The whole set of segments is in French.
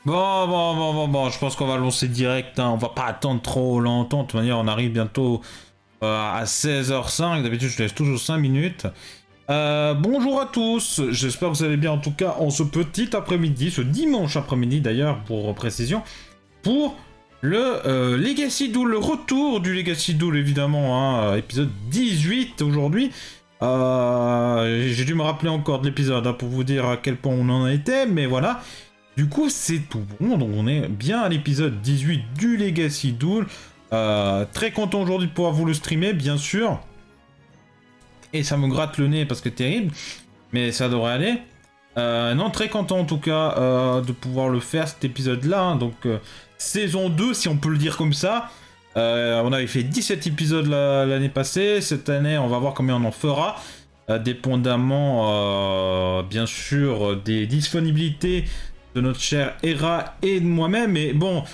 Bon, je pense qu'on va lancer direct, hein. On va pas attendre trop longtemps. De toute manière, on arrive bientôt à 16h05. D'habitude, je laisse toujours 5 minutes. Bonjour à tous, j'espère que vous allez bien en tout cas en ce petit après-midi, ce dimanche après-midi d'ailleurs pour précision, pour le Legacy Duel, le retour du Legacy Duel évidemment, hein, épisode 18 aujourd'hui. J'ai dû me rappeler encore de l'épisode, hein, pour vous dire à quel point on en a été, mais voilà. Du coup c'est tout bon, donc on est bien à l'épisode 18 du Legacy Duel. Très content aujourd'hui de pouvoir vous le streamer bien sûr. Et ça me gratte le nez parce que terrible, mais ça devrait aller. Non, très content en tout cas de pouvoir le faire cet épisode-là. Hein. Donc, saison 2, si on peut le dire comme ça. On avait fait 17 épisodes l'année passée. Cette année, on va voir combien on en fera. Dépendamment, bien sûr, des disponibilités de notre chère Hera et de moi-même. Mais bon,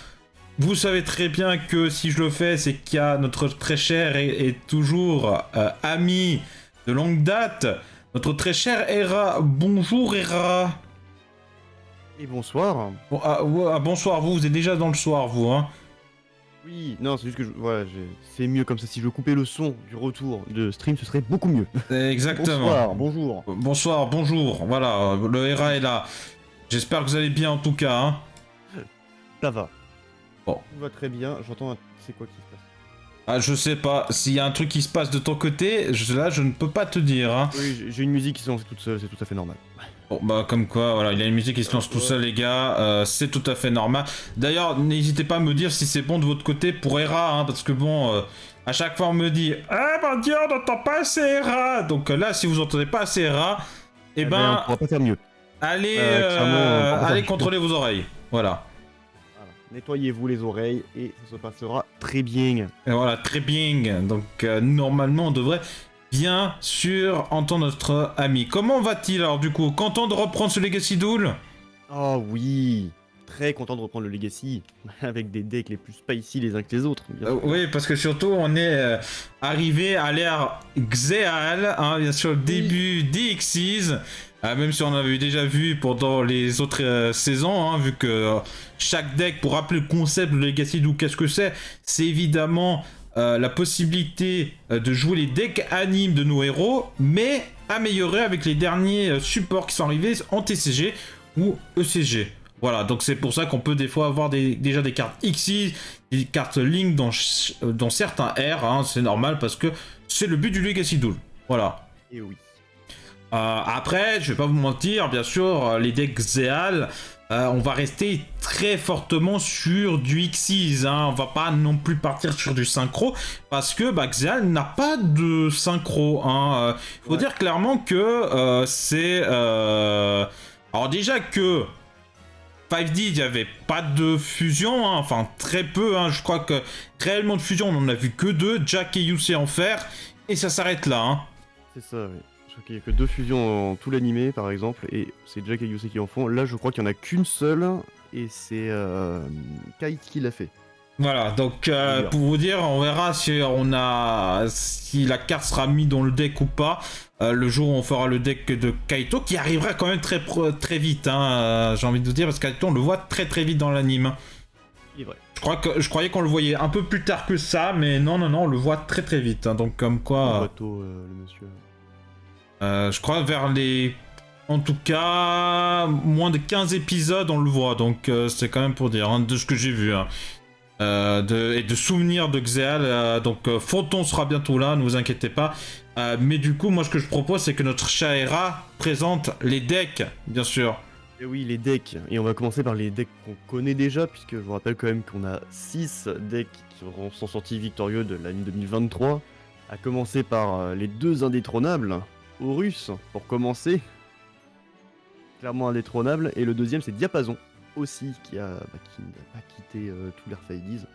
vous savez très bien que si je le fais, c'est qu'il y a notre très cher et toujours ami de longue date, notre très cher Hera. Bonjour Hera. Et bonsoir. Bon, bonsoir, vous êtes déjà dans le soir, vous, hein. Oui, non, c'est juste que voilà, c'est mieux comme ça. Si je coupais le son du retour de stream, ce serait beaucoup mieux. Exactement. Bonsoir, bonjour. Bonsoir, bonjour. Voilà, le Hera est là. J'espère que vous allez bien en tout cas, hein. Ça va. Bon. Tout va très bien. J'entends. C'est quoi qui se passe? Ah, je sais pas. S'il y a un truc qui se passe de ton côté, là, je ne peux pas te dire, hein. Oui, j'ai une musique qui se lance toute seule, c'est tout à fait normal. Bon, bah, comme quoi, voilà, il y a une musique qui se lance tout seul, les gars. C'est tout à fait normal. D'ailleurs, n'hésitez pas à me dire si c'est bon de votre côté pour Hera, hein, parce que bon, à chaque fois, on me dit ah, mon dieu, on n'entend pas assez Hera. Donc là, si vous entendez pas assez Hera, eh ben, on pourra pas faire mieux. allez, allez contrôler vos oreilles. Voilà. Nettoyez-vous les oreilles et ça se passera très bien. Et voilà, très bien. Donc, normalement, on devrait bien sûr entendre notre ami. Comment va-t-il alors, du coup? Content de reprendre ce Legacy Duel? Oh oui, très content de reprendre le Legacy avec des decks les plus spicy les uns que les autres. Bien sûr. Oui, parce que surtout, on est arrivé à l'ère Xeal, hein, bien sûr, le début des Xyz. Même si on avait déjà vu pendant les autres saisons, hein, vu que chaque deck, pour rappeler le concept de Legacy Duel, qu'est-ce que c'est évidemment la possibilité de jouer les decks animes de nos héros, mais améliorés avec les derniers supports qui sont arrivés en TCG ou ECG. Voilà, donc c'est pour ça qu'on peut des fois avoir déjà des cartes XY, des cartes Link dans certains R, hein, c'est normal parce que c'est le but du Legacy Duel. Voilà. Et oui. Après, je vais pas vous mentir, bien sûr, les decks Xeal, on va rester très fortement sur du Xyz, hein. On va pas non plus partir sur du synchro, parce que Xeal n'a pas de synchro, hein. Faut dire clairement que c'est... Alors déjà que 5D, il n'y avait pas de fusion, hein. Enfin très peu, hein. Je crois que réellement de fusion, on en a vu que 2, Jack et Yusei en fer, et ça s'arrête là, hein. C'est ça, oui. Je crois qu'il n'y a que 2 fusions en tout l'animé, par exemple, et c'est Jack et Yusei qui en font. Là, je crois qu'il n'y en a qu'une seule, et c'est Kite qui l'a fait. Voilà, donc pour vous dire, on verra si la carte sera mise dans le deck ou pas. Le jour où on fera le deck de Kaito, qui arrivera quand même très vite, hein, j'ai envie de vous dire, parce que Kaito, on le voit très vite dans l'anime. Il est vrai. Je croyais qu'on le voyait un peu plus tard que ça, mais non, on le voit très vite, hein, donc comme quoi... Bateau, le monsieur... je crois vers les... En tout cas, moins de 15 épisodes, on le voit, donc c'est quand même pour dire, hein, de ce que j'ai vu, hein. Et de souvenirs de Xeal, donc Photon sera bientôt là, ne vous inquiétez pas. Mais du coup, moi ce que je propose, c'est que notre cher Hera présente les decks, bien sûr. Et oui, les decks, et on va commencer par les decks qu'on connaît déjà, puisque je vous rappelle quand même qu'on a 6 decks qui sont sortis victorieux de l'année 2023, à commencer par les 2 indétrônables, Horus, pour commencer, clairement indétrônable, et le deuxième c'est Diapason, aussi, qui n'a pas quitté tout l'Air Faidiz,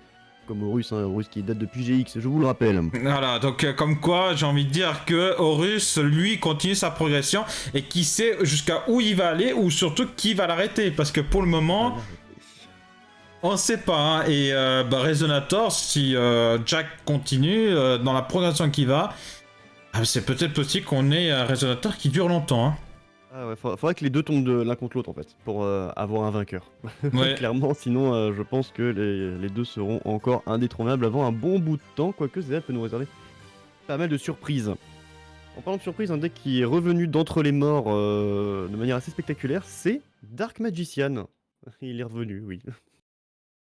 comme Horus, hein, Horus qui date depuis GX, je vous le rappelle. Voilà, donc comme quoi, j'ai envie de dire que Horus, lui, continue sa progression, et qui sait jusqu'à où il va aller, ou surtout qui va l'arrêter, parce que pour le moment... On sait pas, hein. Et Resonator, si Jack continue dans la progression qu'il va, c'est peut-être possible qu'on ait un Resonator qui dure longtemps, hein. Ah ouais, faudrait que les deux tombent l'un contre l'autre en fait, pour avoir un vainqueur. Ouais. Clairement, sinon je pense que les deux seront encore indétrônables avant un bon bout de temps, quoique Zéal peut nous réserver pas mal de surprises. En parlant de surprise, un deck qui est revenu d'entre les morts de manière assez spectaculaire, c'est Dark Magician. Il est revenu, oui.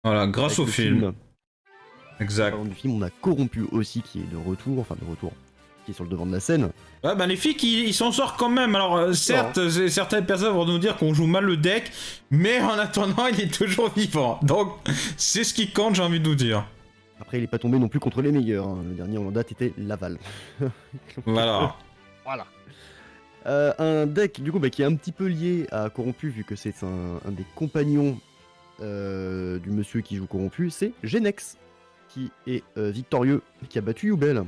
Voilà, grâce Avec au le film. En Exact. parlant du film, on a Corrompu aussi qui est de retour, qui est sur le devant de la scène. Ouais, bah les filles, ils s'en sortent quand même. Alors, certes, certaines personnes vont nous dire qu'on joue mal le deck, mais en attendant, il est toujours vivant. Donc, c'est ce qui compte, j'ai envie de vous dire. Après, il est pas tombé non plus contre les meilleurs. Hein. Le dernier en date était Laval. Voilà. Voilà. Un deck du coup qui est un petit peu lié à Corrompu vu que c'est un des compagnons du monsieur qui joue Corrompu, c'est Genex qui est victorieux, qui a battu Yubel.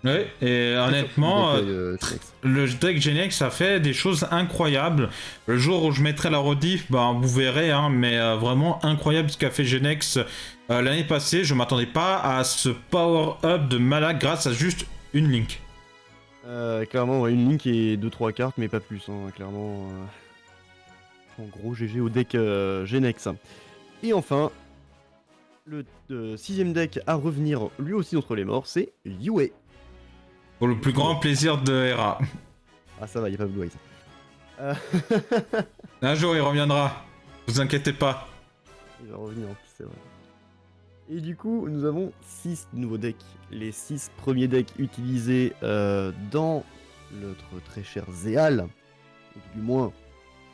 Ouais, et honnêtement, le deck Genex a fait des choses incroyables. Le jour où je mettrai la rediff, bah, vous verrez, hein, mais vraiment incroyable ce qu'a fait Genex l'année passée. Je m'attendais pas à ce power-up de malade grâce à juste une link. Clairement, ouais, une link et 2-3 cartes, mais pas plus. Hein, clairement, en gros, GG au deck Genex. Et enfin, le 6ème deck à revenir lui aussi d'entre les morts, c'est Yue. Pour le plus grand plaisir de Hera. Ah, ça va, y a pas Blue Eyes. Un jour, il reviendra. Vous inquiétez pas. Il va revenir en plus, c'est vrai. Et du coup, nous avons 6 nouveaux decks. Les 6 premiers decks utilisés dans notre très cher Zéal, ou du moins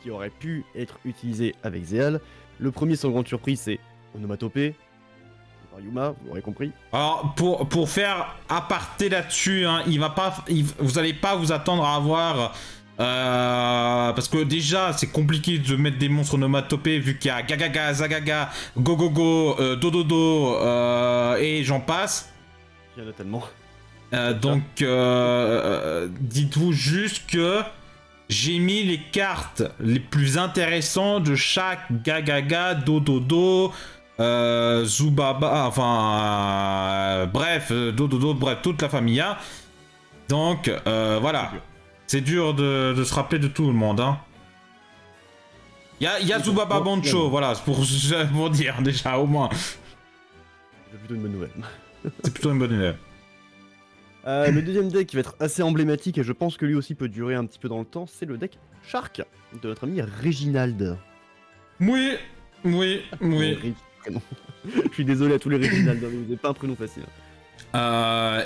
qui aurait pu être utilisé avec Zéal. Le premier, sans grande surprise, c'est Onomatopée, par Yuma, vous aurez compris. Alors, pour faire aparté là-dessus, hein, vous allez pas vous attendre à avoir... parce que déjà, c'est compliqué de mettre des monstres onomatopées vu qu'il y a Gagaga, Zagaga, Gogogo, Dododo et j'en passe. Il y en a tellement. Donc, dites-vous juste que j'ai mis les cartes les plus intéressantes de chaque Gagaga, Dododo, Zubaba, enfin, bref, Dododo, bref, toute la famille. Donc, voilà. C'est dur de se rappeler de tout le monde, hein. Il y a Zubaba Bancho, voilà, c'est pour dire déjà, au moins. C'est plutôt une bonne nouvelle. C'est plutôt une bonne nouvelle. Le deuxième deck qui va être assez emblématique et je pense que lui aussi peut durer un petit peu dans le temps, c'est le deck Shark de notre ami Réginald. Oui. Je suis désolé à tous les Réginald, vous n'avez pas un prénom facile.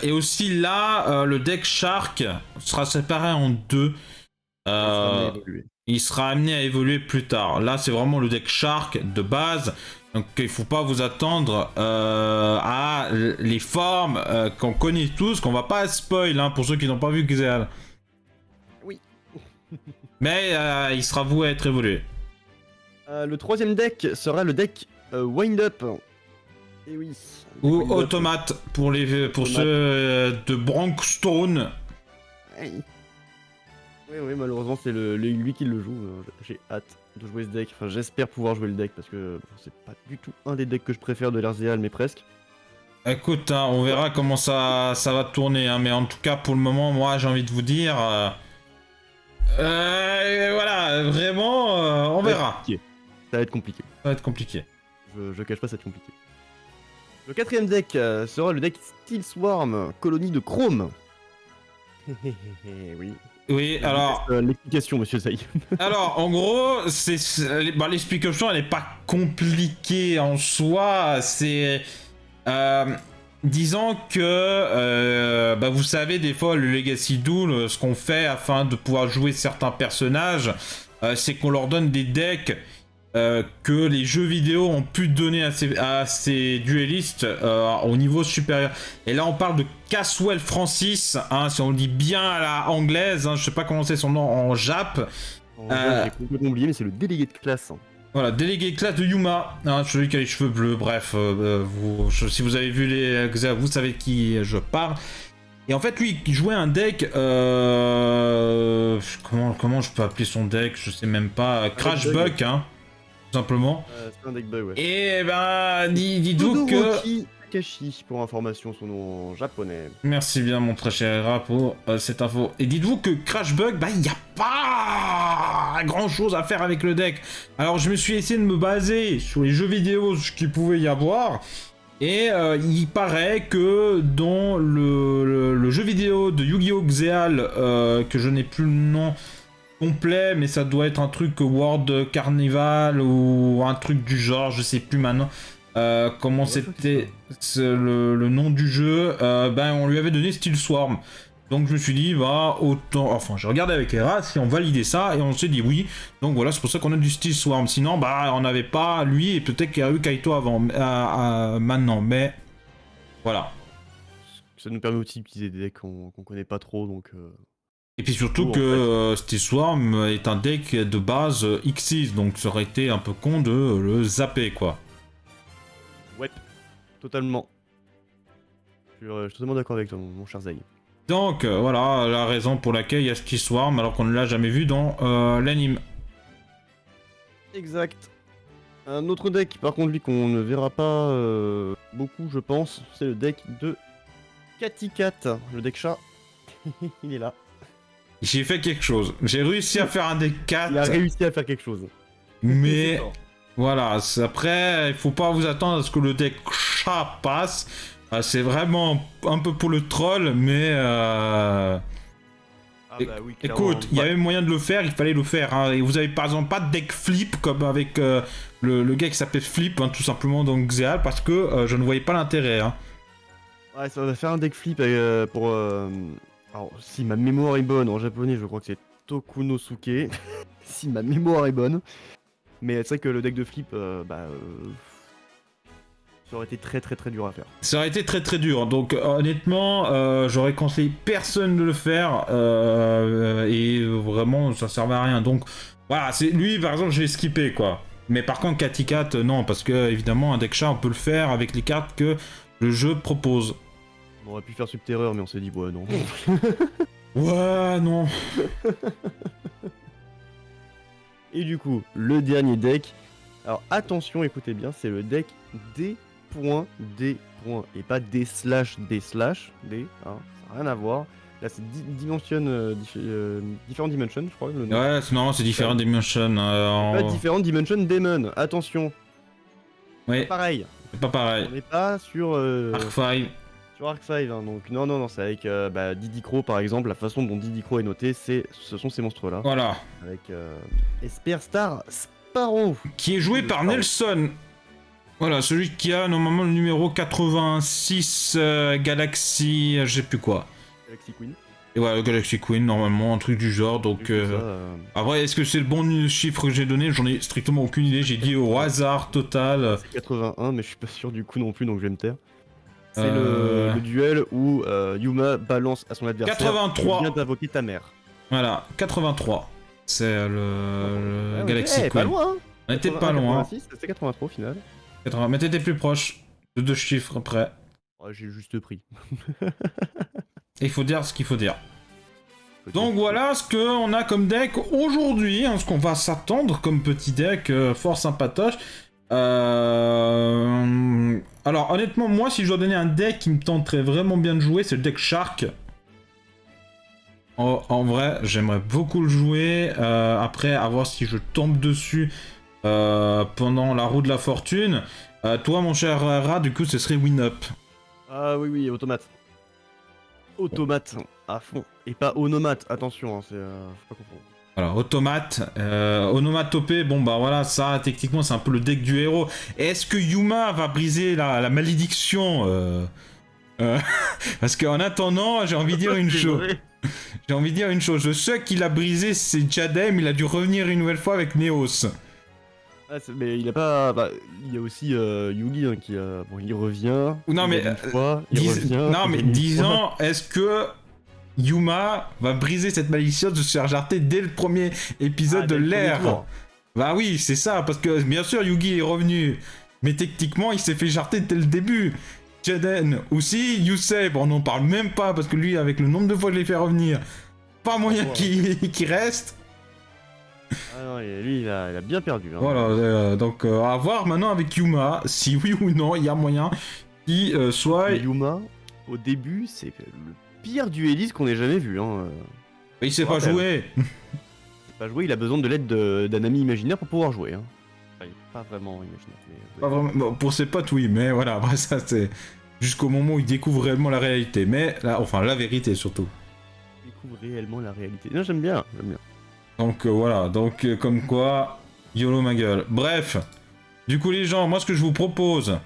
Et aussi là, le deck Shark sera séparé en deux. Il sera amené à évoluer plus tard. Là, c'est vraiment le deck Shark de base. Donc, il faut pas vous attendre à les formes qu'on connaît tous, qu'on va pas spoil hein, pour ceux qui n'ont pas vu Xeal. Oui. Mais il sera voué à être évolué. Le troisième deck sera le deck Wind Up. Et oui. Ou Automate pour ceux de Bronkstone. Oui, malheureusement, c'est lui qui le joue. J'ai hâte de jouer ce deck. Enfin, j'espère pouvoir jouer le deck parce que c'est pas du tout un des decks que je préfère de l'Arzéal, mais presque. Écoute, hein, on verra comment ça va tourner. Hein, mais en tout cas, pour le moment, moi, j'ai envie de vous dire. Voilà, vraiment, on verra. Ça va être compliqué. Ça va être compliqué. Je cache pas, ça va être compliqué. Le quatrième deck sera le deck Steel Swarm, colonie de Chrome. Oui. Oui, alors... L'explication, monsieur Zay. Alors, en gros, l'explication, elle n'est pas compliquée en soi. C'est... disons que... vous savez, des fois, le Legacy Duel, ce qu'on fait afin de pouvoir jouer certains personnages, c'est qu'on leur donne des decks que les jeux vidéo ont pu donner à ces duellistes au niveau supérieur. Et là on parle de Caswell Francis, hein, si on le dit bien à la anglaise, hein, je sais pas comment c'est son nom en jap. J'ai complètement oublié, mais c'est le délégué de classe. Voilà, délégué de classe de Yuma, hein, celui qui a les cheveux bleus, bref, si vous avez vu les vous savez de qui je parle. Et en fait, lui, il jouait un deck. Comment je peux appeler son deck? Je sais même pas. Crash Bug, hein. Tout simplement. C'est un deck bug, ouais. Et ben, dites-vous que... Takashi, pour information, son nom en japonais. Merci bien, mon très cher Hera, pour cette info. Et dites-vous que Crash Bug, il n'y a pas grand chose à faire avec le deck. Alors je me suis essayé de me baser sur les jeux vidéo, ce qu'il pouvait y avoir. Et il paraît que dans le jeu vidéo de Yu-Gi-Oh! Xeal, que je n'ai plus le nom complet, mais ça doit être un truc World Carnival ou un truc du genre, je sais plus maintenant. Comment c'était le nom du jeu, ben on lui avait donné Steel Swarm. Donc je me suis dit, bah autant... Enfin, j'ai regardé avec Hera si on validait ça, et on s'est dit oui. Donc voilà, c'est pour ça qu'on a du Steel Swarm. Sinon, bah on n'avait pas lui, et peut-être qu'il y a eu Kaito avant, maintenant, mais... Voilà. Ça nous permet aussi d'utiliser des decks qu'on connaît pas trop, donc... Et puis surtout que Steel Swarm est un deck de base Xyz, donc ça aurait été un peu con de le zapper, quoi. Ouais, totalement. Je suis totalement d'accord avec toi, mon cher Zay. Donc voilà la raison pour laquelle il y a Steel Swarm alors qu'on ne l'a jamais vu dans l'anime. Exact. Un autre deck, par contre, lui, qu'on ne verra pas beaucoup, je pense, c'est le deck de Caticat, le deck chat. Il est là. J'ai fait quelque chose. J'ai réussi à faire un deck 4. Il a réussi à faire quelque chose. Mais voilà, après, il faut pas vous attendre à ce que le deck chat passe. C'est vraiment un peu pour le troll, mais... Oui, écoute, il y avait moyen de le faire, il fallait le faire. Hein. Et vous avez par exemple pas de deck flip comme avec le gars qui s'appelle Flip, hein, tout simplement dans Xeal, parce que je ne voyais pas l'intérêt. Hein. Ouais, ça va faire un deck flip pour... Alors, si ma mémoire est bonne, en japonais, je crois que c'est Tokunosuke. Si ma mémoire est bonne. Mais c'est vrai que le deck de flip, ça aurait été très dur à faire. Ça aurait été très dur, donc honnêtement, j'aurais conseillé personne de le faire, et vraiment ça servait à rien. Donc voilà, c'est lui par exemple, je l'ai skippé quoi. Mais par contre, Caticat, non, parce que évidemment, un deck chat, on peut le faire avec les cartes que le jeu propose. On aurait pu faire Subterreur, mais on s'est dit, ouais, non. Ouais, non. Et du coup, le dernier deck. Alors attention, écoutez bien, c'est le deck D. D. Et pas D/D/D, hein, ça n'a rien à voir. Là, c'est Different Dimension, je crois. Le nom. Ouais, non, c'est Different Dimension. Pas Different Dimension Demon, attention. Oui. C'est pas pareil. C'est pas pareil. On n'est pas sur. Arc 5. Sur Arc 5, hein, donc non, c'est avec Diddy Crow par exemple. La façon dont Diddy Crow est noté, ce sont ces monstres-là. Voilà. Avec Esper Star Sparrow. Qui est joué par Nelson. Voilà, celui qui a normalement le numéro 86 Galaxy, je sais plus quoi. Galaxy Queen. Et voilà, Galaxy Queen, normalement, un truc du genre, donc... Après, est-ce que c'est le bon chiffre que j'ai donné? J'en ai strictement aucune idée, j'ai dit au hasard total. C'est 81, mais je suis pas sûr du coup non plus, donc je vais me taire. C'est le duel où Yuma balance à son adversaire. 83. Tu viens d'invoquer ta mère. Voilà, 83. C'est le Galaxy Queen. Pas loin, hein. On était pas loin. C'était 83 au final. 80. Mais t'étais plus proche de 2 chiffres près. Ouais, j'ai juste pris. Il faut dire ce qu'il faut dire. Donc voilà ce qu'on a comme deck aujourd'hui, hein, ce qu'on va s'attendre comme petit deck fort sympatoche. Alors honnêtement, moi si je dois donner un deck qui me tenterait vraiment bien de jouer, c'est le deck Shark. En vrai, j'aimerais beaucoup le jouer. Après, à voir si je tombe dessus pendant la roue de la fortune. Toi, mon cher Ra, du coup, ce serait Win-Up. Ah oui, automate. Automate, à fond. Et pas onomate, attention, hein, c'est... faut pas confondre. Voilà, automate, onomatopée, bon bah voilà, ça, techniquement, c'est un peu le deck du héros. Est-ce que Yuma va briser la malédiction Parce qu'en attendant, j'ai envie de dire une chose. J'ai envie de dire une chose. Je sais qu'il a brisé ses diadèmes, il a dû revenir une nouvelle fois avec Neos. Ah, mais il a pas... il y a aussi Yugi hein, qui... Bon, il revient... Non mais... Non mais disons, est-ce que... Yuma va briser cette malédiction de se faire jarter dès le premier épisode de l'ère. Bah oui, c'est ça, parce que bien sûr Yugi est revenu, mais techniquement il s'est fait jarter dès le début. Jaden aussi, Yusei, bon on n'en parle même pas, parce que lui avec le nombre de fois que je l'ai fait revenir, pas moyen qu'il reste. Ah non, lui il a bien perdu. Hein. Voilà, donc à voir maintenant avec Yuma, si oui ou non il y a moyen qu'il soit... Yuma, au début, c'est le pire dueliste qu'on ait jamais vu. Hein. Il sait pas jouer. pas jouer, il a besoin de l'aide d'un ami imaginaire pour pouvoir jouer. Hein. Enfin, il est pas vraiment imaginaire. Mais... Pas vraiment... bon, pour ses potes, oui, mais voilà, après ça, c'est jusqu'au moment où il découvre réellement la réalité. Mais, là, enfin, la vérité, surtout. Il découvre réellement la réalité. Non, j'aime bien, j'aime bien. Donc, voilà, donc, comme quoi, YOLO ma gueule. Bref, du coup, les gens, moi, ce que je vous propose,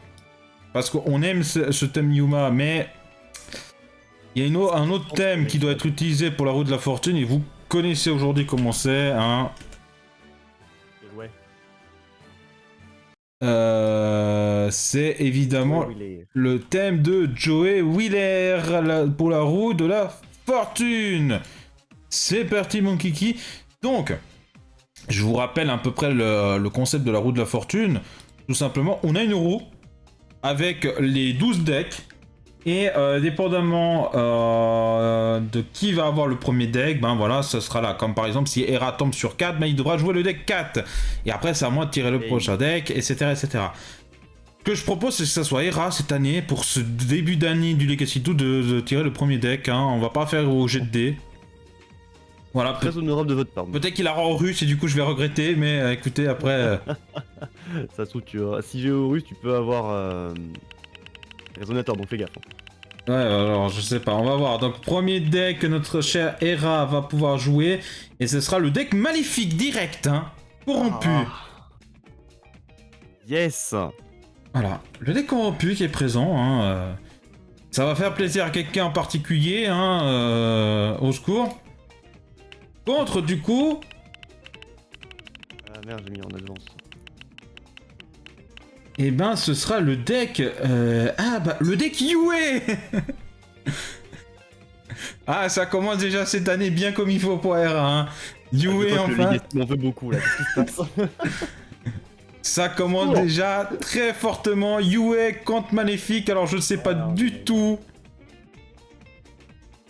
parce qu'on aime ce thème Yuma, mais il y a un autre thème qui doit être utilisé pour la roue de la fortune, et vous connaissez aujourd'hui comment c'est, hein. Ouais. C'est évidemment le thème de Joey Wheeler pour la roue de la fortune. C'est parti mon kiki. Donc, je vous rappelle à peu près le concept de la roue de la fortune. Tout simplement, on a une roue avec les 12 decks. Et dépendamment de qui va avoir le premier deck, ben voilà, ce sera là. Comme par exemple, si Hera tombe sur 4, ben il devra jouer le deck 4. Et après, c'est à moi de tirer le prochain deck, etc. etc. Ce que je propose, c'est que ça soit Hera cette année, pour ce début d'année du Legacy 2, de tirer le premier deck. Hein. On va pas faire au jet de dés. Voilà, très honorable de votre part. Peut-être qu'il aura au russe et du coup je vais regretter, mais écoutez, après... Ça se trouve, si j'ai au russe, tu peux avoir... Résonateur, donc fais gaffe. Ouais, alors je sais pas, on va voir. Donc premier deck que notre cher Hera va pouvoir jouer, et ce sera le deck maléfique direct, hein, corrompu. Yes. Voilà, le deck corrompu qui est présent, hein, ça va faire plaisir à quelqu'un en particulier, hein, au secours. Contre, du coup... Ah merde, j'ai mis en avance. Eh ben, ce sera le deck... Ah, bah, le deck Yue. Ah, ça commence déjà cette année bien comme il faut pour Hera, hein. Yue, enfin... On veut beaucoup, là. Qu'est-ce qui se passe? Ça commence déjà très fortement. Yue contre Maléfique, alors je ne sais pas du tout...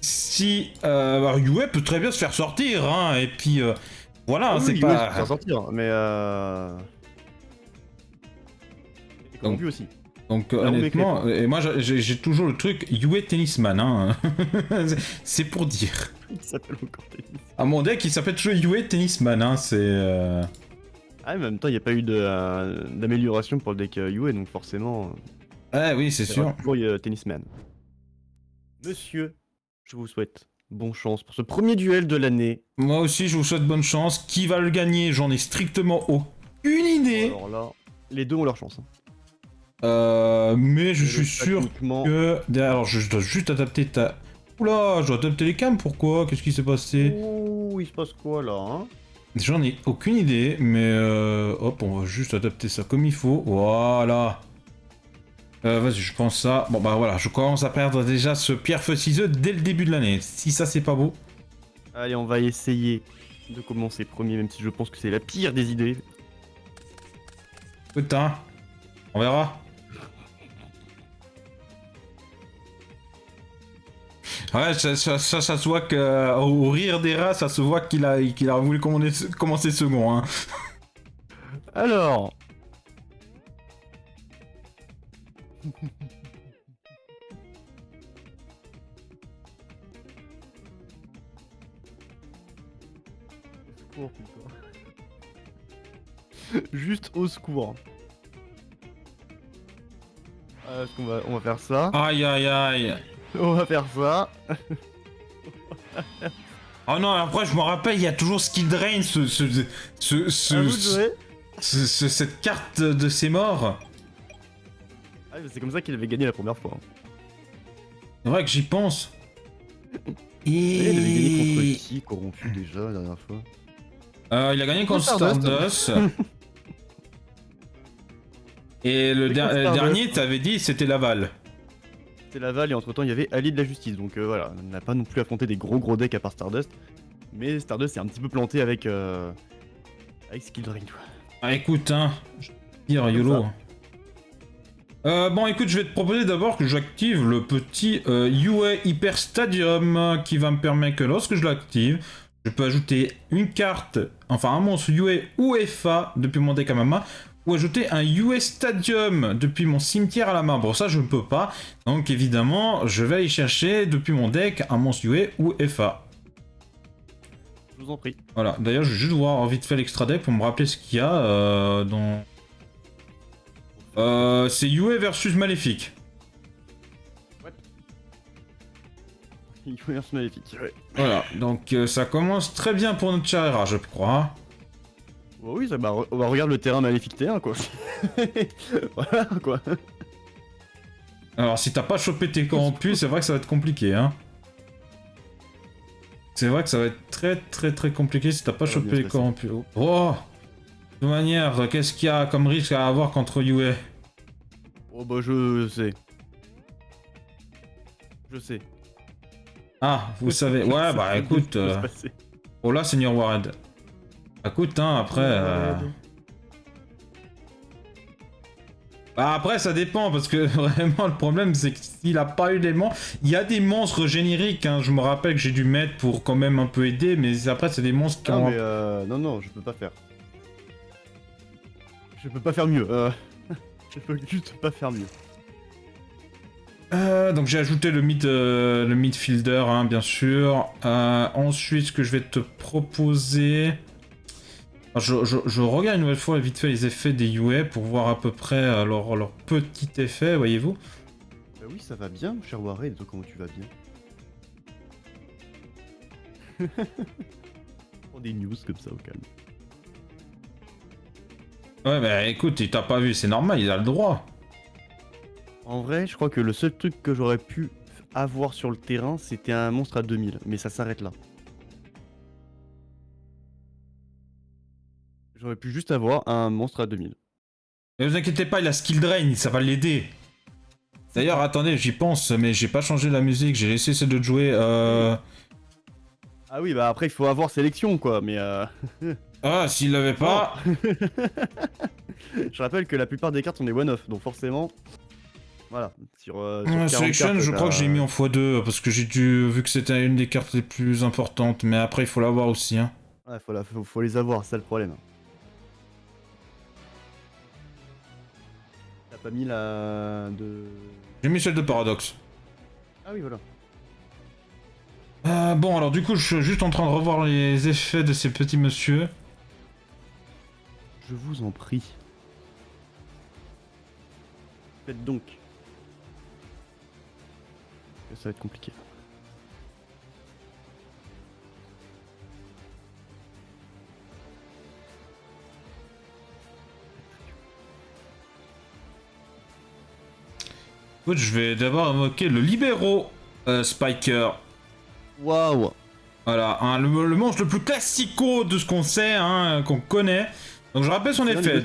Si... Yue peut très bien se faire sortir, hein, et puis... voilà, c'est pas... Yue peut se faire sortir, mais Donc, aussi. Donc honnêtement, et moi j'ai toujours le truc Yue Tennisman, hein. C'est pour dire. Il s'appelle encore Tennisman. À mon deck, il s'appelle toujours Yue Tennisman, hein, c'est... Ah, mais en même temps, il n'y a pas eu d'amélioration pour le deck Yue, donc forcément... Ah oui, c'est sûr. Toujours Tennisman. Monsieur, je vous souhaite bonne chance pour ce premier duel de l'année. Moi aussi, je vous souhaite bonne chance. Qui va le gagner? J'en ai strictement aucune idée. Alors là, les deux ont leur chance. Hein. Mais je suis sûr que... Alors, je dois juste adapter ta... Oula, je dois adapter les cams, pourquoi? Qu'est-ce qui s'est passé? Oh, il se passe quoi, là, hein? J'en ai aucune idée, mais hop, on va juste adapter ça comme il faut. Voilà. Vas-y, je pense ça. Bon, bah voilà, je commence à perdre déjà ce pierre-feu-ciseau dès le début de l'année. Si ça, c'est pas beau. Allez, on va essayer de commencer premier, même si je pense que c'est la pire des idées. Putain, on verra. Ouais, ça se voit qu'au rire des rats, ça se voit qu'il a voulu commencer second. Hein. Alors... Au secours, putain. Juste au secours. Est-ce qu'on va faire ça? Aïe aïe aïe. On va faire ça. Oh non, après je me rappelle, il y a toujours Skill Drain, cette carte de ses morts. Ah, c'est comme ça qu'il avait gagné la première fois. C'est vrai que j'y pense. Il avait gagné contre qui corrompu déjà la dernière fois? Il a gagné contre Stardust. Et le dernier, t'avais dit, c'était Laval. C'était Laval et entre temps il y avait Ali de la Justice. Donc voilà, on n'a pas non plus affronté des gros decks à part Stardust. Mais Stardust s'est un petit peu planté avec Skill Drain. Ah écoute, hein, je vais dire YOLO. Bon écoute, je vais te proposer d'abord que j'active le petit UA Hyper Stadium qui va me permettre que lorsque je l'active, je peux ajouter une carte, enfin un monstre UA ou FA depuis mon deck à ma main, ou ajouter un UA Stadium depuis mon cimetière à la main. Bon ça je ne peux pas, donc évidemment je vais aller chercher depuis mon deck un monstre UA ou FA. Je vous en prie. Voilà, d'ailleurs, je vais juste voir vite fait l'extra deck pour me rappeler ce qu'il y a dans... c'est Yue versus Maléfique. Universe maléfique, ouais. Voilà, donc ça commence très bien pour notre cher Hera, je crois. Bah oui, ça, bah, regarde le terrain maléfique T1, quoi. Voilà, quoi. Alors, si t'as pas chopé tes corrompus, c'est vrai que ça va être compliqué, hein. C'est vrai que ça va être très compliqué si t'as pas chopé les corrompus. Oh! De toute manière, qu'est-ce qu'il y a comme risque à avoir contre Yue? Oh bah je sais. Je sais. Ah, vous savez. Ouais, bah écoute... Oh là, Seigneur Warhead. Écoute, hein, après... Bah après, ça dépend, parce que vraiment, le problème, c'est que s'il a pas eu d'éléments... Il y a des monstres génériques, hein, je me rappelle que j'ai dû mettre pour quand même un peu aider, mais après, c'est des monstres qui ont... Non, je peux pas faire. Je peux pas faire mieux. Je peux juste pas faire mieux. Donc j'ai ajouté le midfielder, hein, bien sûr. Ensuite, ce que je vais te proposer... Je regarde une nouvelle fois vite fait les effets des Yue pour voir à peu près leur petit effet, voyez-vous. Bah oui, ça va bien, cher Warren, toi comment tu vas bien? Pour des news comme ça au calme. Ouais, bah écoute, il t'a pas vu, c'est normal, il a le droit. En vrai, je crois que le seul truc que j'aurais pu avoir sur le terrain, c'était un monstre à 2000, mais ça s'arrête là. J'aurais pu juste avoir un monstre à 2000. Ne vous inquiétez pas, il a skill drain, ça va l'aider. D'ailleurs, attendez, j'y pense, mais j'ai pas changé la musique, j'ai laissé celle de jouer. Ah oui, bah après, il faut avoir sélection, quoi, mais Ah, s'il l'avait pas... Je rappelle que la plupart des cartes sont des one-off, donc forcément... Voilà, sur 40 Selection, cartes, je crois que j'ai mis en x2, parce que j'ai vu que c'était une des cartes les plus importantes, mais après, il faut l'avoir aussi, hein. Ouais, faut les avoir, c'est ça le problème. T'as pas mis la... de... J'ai mis celle de Paradoxe. Ah oui, voilà. Bon, alors du coup, je suis juste en train de revoir les effets de ces petits messieurs. Je vous en prie. Faites donc. Ça va être compliqué. Écoute, je vais d'abord invoquer le libéraux Spiker. Waouh. Voilà, hein, le monstre le plus classico de ce qu'on sait, hein, qu'on connaît. Donc je rappelle son effet.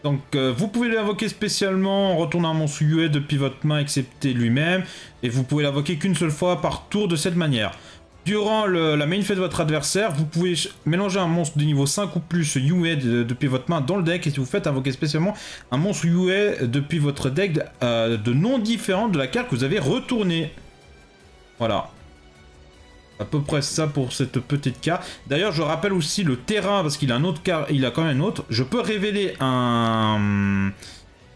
Donc vous pouvez l'invoquer spécialement en retournant un monstre Yue depuis votre main excepté lui-même. Et vous pouvez l'invoquer qu'une seule fois par tour de cette manière. Durant la main phase de votre adversaire, vous pouvez mélanger un monstre de niveau 5 ou plus Yue depuis votre main dans le deck. Et si vous faites invoquer spécialement un monstre Yue depuis votre deck de nom différent de la carte que vous avez retournée. Voilà. À peu près ça pour cette petite carte. D'ailleurs, je rappelle aussi le terrain, parce qu'il a un autre il a quand même un autre. Je peux révéler une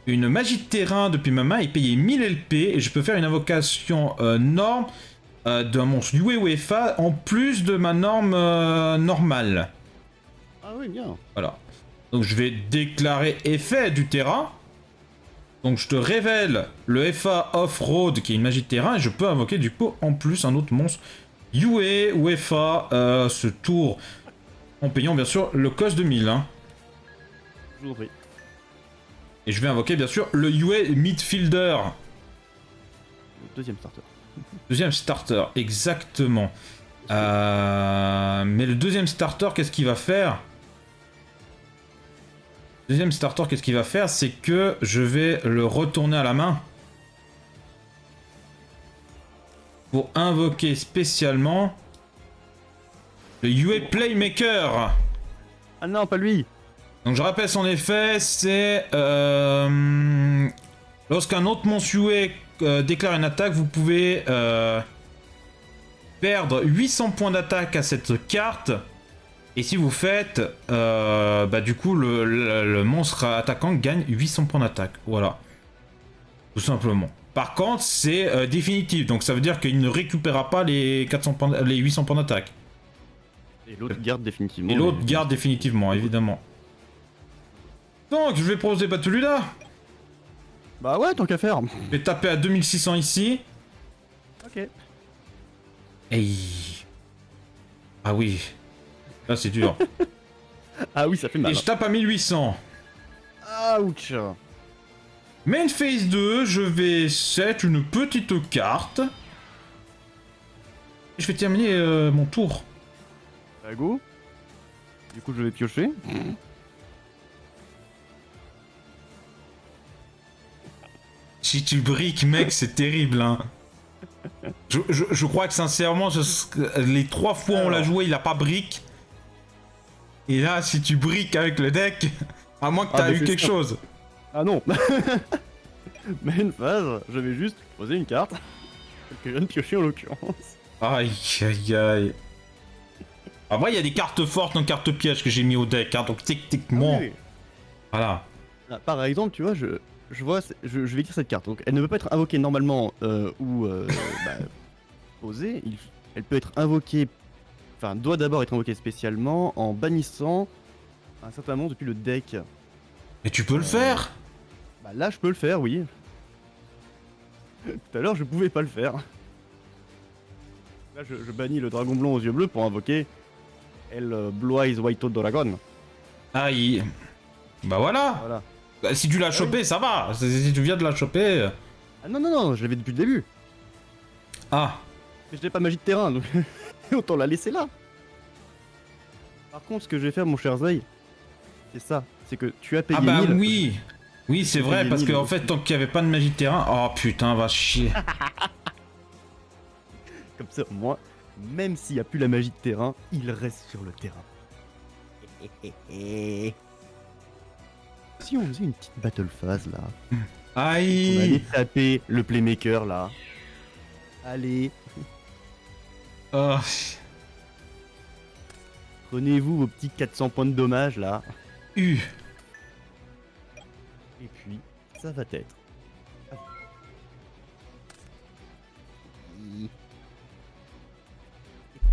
magie de terrain depuis ma main et payer 1000 LP. Et je peux faire une invocation norme d'un monstre Yue ou FA en plus de ma norme normale. Ah oui, bien. Voilà. Donc je vais déclarer effet du terrain. Donc je te révèle le FA Off-Road qui est une magie de terrain. Et je peux invoquer du coup en plus un autre monstre Yue ou FA ce tour en payant bien sûr le cost de 1000. Hein. Je vous en prie. Et je vais invoquer bien sûr le Yue Midfielder. Deuxième starter. Deuxième starter, exactement. Mais le deuxième starter, qu'est-ce qu'il va faire? Deuxième starter, qu'est-ce qu'il va faire? C'est que je vais le retourner à la main. Pour invoquer spécialement le Yue Playmaker. Ah non, pas lui. Donc je rappelle son effet, c'est lorsqu'un autre monstre Yue déclare une attaque, vous pouvez perdre 800 points d'attaque à cette carte. Et si vous faites, du coup le monstre attaquant gagne 800 points d'attaque. Voilà, tout simplement. Par contre, c'est définitif, donc ça veut dire qu'il ne récupérera pas les 800 points d'attaque. Et l'autre garde définitivement. Et l'autre garde définitivement, évidemment. Donc, je vais proposer Batulula. Bah ouais, tant qu'à faire. Je vais taper à 2600 ici. Ok. Et... Ah oui. Là, c'est dur. Ah oui, ça fait mal. Et je tape à 1800. Ouch. Main phase 2, je vais set une petite carte. Et je vais terminer mon tour. Bah go. Du coup, je vais piocher. Si tu briques, mec, c'est terrible, hein. Je crois que sincèrement, les 3 fois où on l'a joué, il a pas brique. Et là, si tu briques avec le deck, à moins que t'as eu quelque chose. Ah non. Mais une phase, je vais juste poser une carte. Que je viens de piocher en l'occurrence. Aïe, aïe, aïe. Après, il y a des cartes fortes en cartes pièges que j'ai mis au deck, hein, donc techniquement... Ah oui. Voilà. Ah, par exemple, tu vois, je vais écrire cette carte. Donc, elle ne peut pas être invoquée normalement ou posée. Elle peut être invoquée, enfin, doit d'abord être invoquée spécialement en bannissant un certain nombre depuis le deck. Mais tu peux le faire. Bah là, je peux le faire, oui. Tout à l'heure, je pouvais pas le faire. Là, je bannis le dragon blanc aux yeux bleus pour invoquer El Blue Eyes White Dragon. Aïe. Bah voilà. Voilà. Bah, si tu l'as chopé, ça va. Si tu viens de la choper... Ah non, non, non, je l'avais depuis le début. Ah. Mais je n'ai pas magie de terrain, donc autant la laisser là. Par contre, ce que je vais faire, mon cher Zay, c'est ça. C'est que tu as payé Ah bah 1000. oui. Oui, c'est vrai, parce qu'en fait, tant qu'il n'y avait pas de magie de terrain... Oh putain, va chier. Comme ça, moi, même s'il n'y a plus la magie de terrain, il reste sur le terrain. Si on faisait une petite battle phase là, on allait Aïe. taper le playmaker là. Allez, Oh. prenez-vous vos petits 400 points de dommage là. U. Et puis, ça va être.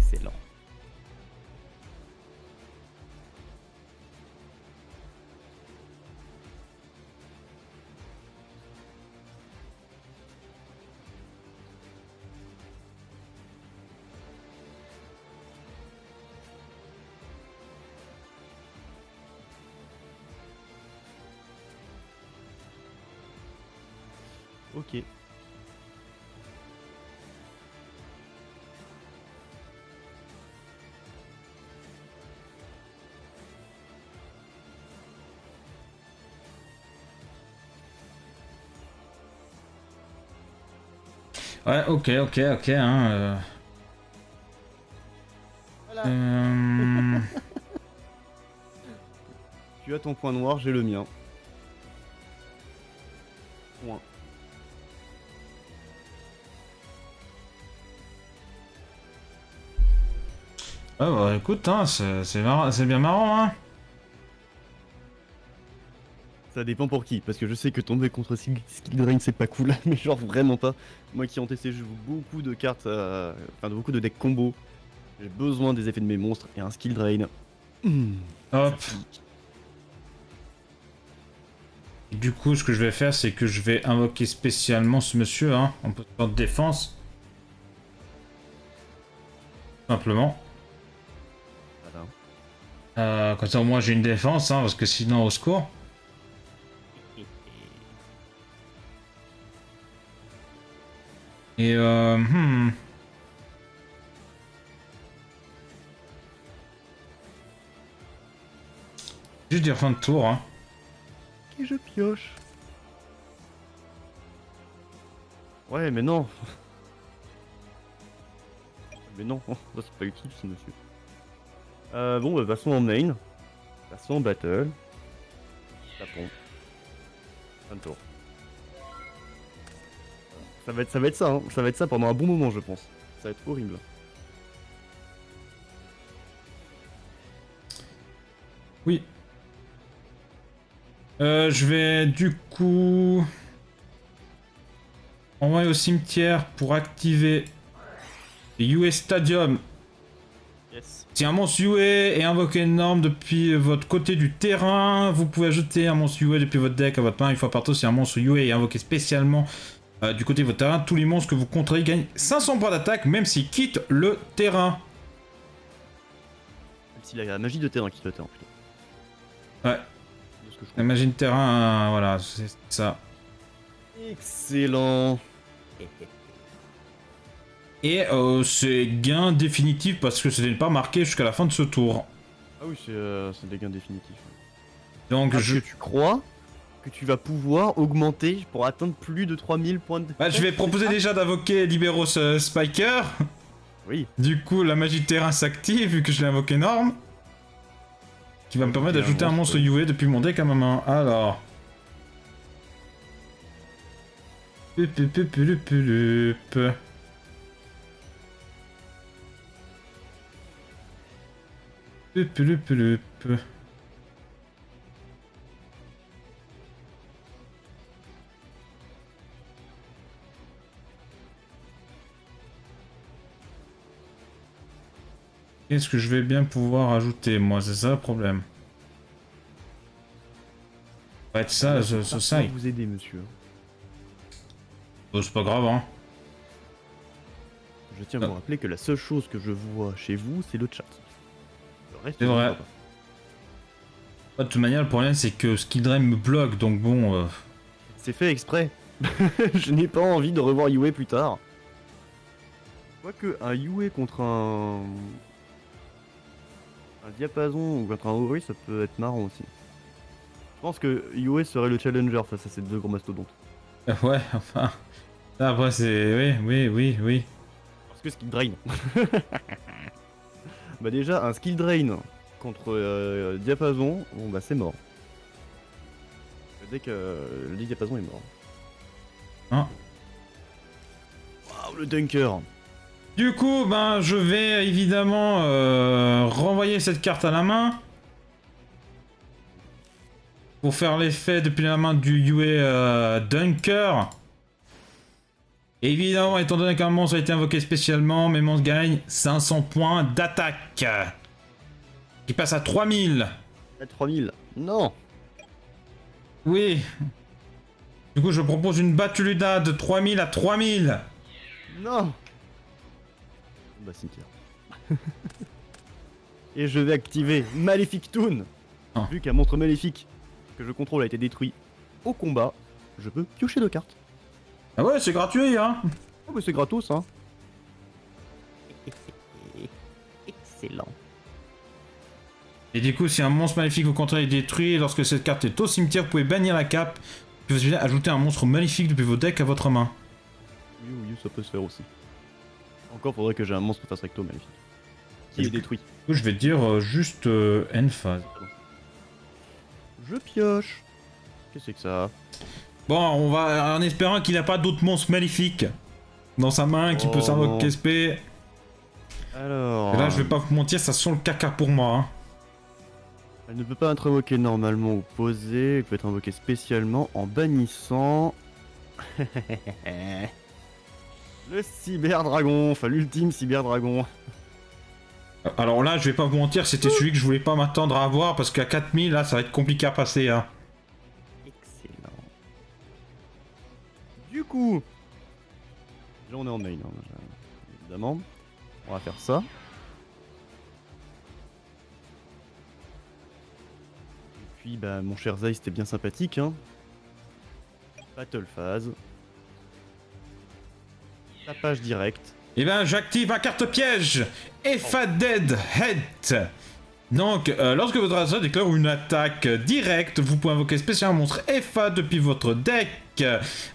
Excellent. Ok. Ouais, ok, hein. Voilà. Euh, Tu as ton point noir, j'ai le mien. Point. Ouais, bah écoute, hein, c'est bien marrant, hein. Ça dépend pour qui, parce que je sais que tomber contre Skill Drain c'est pas cool, mais genre vraiment pas. Moi qui en TC joue beaucoup de cartes, enfin beaucoup de decks combo, j'ai besoin des effets de mes monstres et un Skill Drain. Hop. Du coup, ce que je vais faire, c'est que je vais invoquer spécialement ce monsieur, hein, en position de défense. Simplement. Voilà. Comme ça, au moins, j'ai une défense, hein, parce que sinon, au secours. Et juste dire fin de tour, hein. Et je pioche. Ouais, mais non. Mais non, ça c'est pas utile ce monsieur. Bon, bah passons en main. Passons en battle. Tapons. Fin de tour. Ça va être ça, hein. Ça va être ça pendant un bon moment, je pense. Ça va être horrible. Oui. Je vais du coup envoyer au cimetière pour activer les US Stadium Yes. Si un monstre UA est invoqué énorme depuis votre côté du terrain, vous pouvez ajouter un monstre UA depuis votre deck à votre main une fois par tour. Si un monstre UA est invoqué spécialement du côté de votre terrain, tous les monstres que vous contrôlez gagnent 500 points d'attaque même s'ils quittent le terrain. Même s'il a la magie de terrain qui le terrain plutôt. Ouais. De ce que je La magie de terrain, voilà, c'est ça. Excellent. Et c'est gain définitif parce que ce n'est pas marqué jusqu'à la fin de ce tour. Ah oui, c'est des gains définitifs. Donc Est-ce que tu crois que tu vas pouvoir augmenter pour atteindre plus de 3000 points de... Bah, je vais proposer déjà d'invoquer Liberos Spiker. Oui. Du coup, la magie de terrain s'active vu que je l'ai invoqué énorme. Qui va me permettre d'ajouter un monstre UA depuis mon deck à ma main. Alors. Qu'est-ce que je vais bien pouvoir ajouter, moi? C'est ça le problème. Ça va être ça, ça. vous aider, monsieur. Oh, c'est pas grave, hein. Je tiens à vous rappeler que la seule chose que je vois chez vous, c'est le chat. Le reste, C'est vrai. De toute manière, le problème, c'est que Skill Drain me bloque, donc bon... C'est fait exprès. Je n'ai pas envie de revoir Yue plus tard. Quoique, un Yue contre un diapason ou contre un Ori, ça peut être marrant aussi. Je pense que Yue serait le challenger face à ces deux gros mastodontes. Ouais, enfin... Là, après, c'est... Oui. Parce que skill drain. Bah déjà, un skill drain contre diapason, bon bah c'est mort. Dès que le diapason est mort. Hein. Waouh, le dunker. Du coup, ben, je vais évidemment renvoyer cette carte à la main. Pour faire l'effet depuis la main du UA Dunker. Évidemment, étant donné qu'un monstre a été invoqué spécialement, mes monstres gagnent 500 points d'attaque. Qui passe à 3000. À 3000. Non. Oui. Du coup, je propose une battue Luna de 3000 à 3000. Non. Bah cimetière. Et je vais activer Maléfique Toon. Oh. Vu qu'un monstre maléfique que je contrôle a été détruit au combat, je peux piocher 2 cartes. Ah ouais, c'est gratuit, hein. Oh bah c'est gratos, hein. Excellent. Et du coup, si un monstre maléfique vous contrôlez est détruit, lorsque cette carte est au cimetière, vous pouvez bannir la cape. Puis vous allez ajouter un monstre maléfique depuis vos decks à votre main. Oui, ça peut se faire aussi. Encore faudrait que j'ai un monstre face recto maléfique. Qui est détruit. Du coup, je vais dire juste end-phase. Je pioche. Qu'est-ce que c'est que ça? Bon, on va en espérant qu'il n'a pas d'autres monstres maléfiques dans sa main qui peut s'invoquer SP. Alors... Et là, je vais pas vous mentir, ça sent le caca pour moi. Hein. Elle ne peut pas être invoquée normalement ou posée, elle peut être invoquée spécialement en bannissant... le cyberdragon, enfin l'ultime cyberdragon. Alors là, je vais pas vous mentir, c'était celui que je voulais pas m'attendre à avoir parce qu'à 4000, là, ça va être compliqué à passer. Hein. Excellent. Du coup... Là on est en main, hein, évidemment. On va faire ça. Et puis, bah, mon cher Zay, c'était bien sympathique, hein. Battle phase. Tapage direct. Et ben, j'active ma carte piège. Effa Dead Head. Donc, lorsque votre adversaire déclare une attaque directe, vous pouvez invoquer spécialement un monstre Effa depuis votre deck.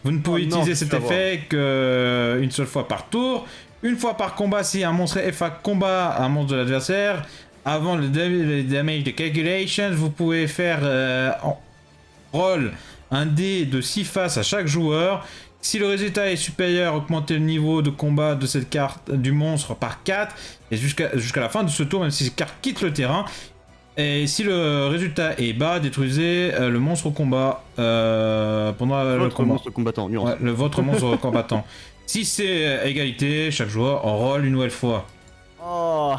Vous ne pouvez utiliser cet effet qu'une seule fois par tour. Une fois par combat, si un monstre Effa combat un monstre de l'adversaire, avant le damage de calculation, vous pouvez faire roll un dé de 6 faces à chaque joueur. Si le résultat est supérieur, augmentez le niveau de combat de cette carte du monstre par 4 et jusqu'à la fin de ce tour, même si cette carte quitte le terrain. Et si le résultat est bas, détruisez le monstre au combat pendant le combat. Monstre combattant, nuance. Ouais, votre monstre combattant. Si c'est égalité, chaque joueur en roll une nouvelle fois. Oh,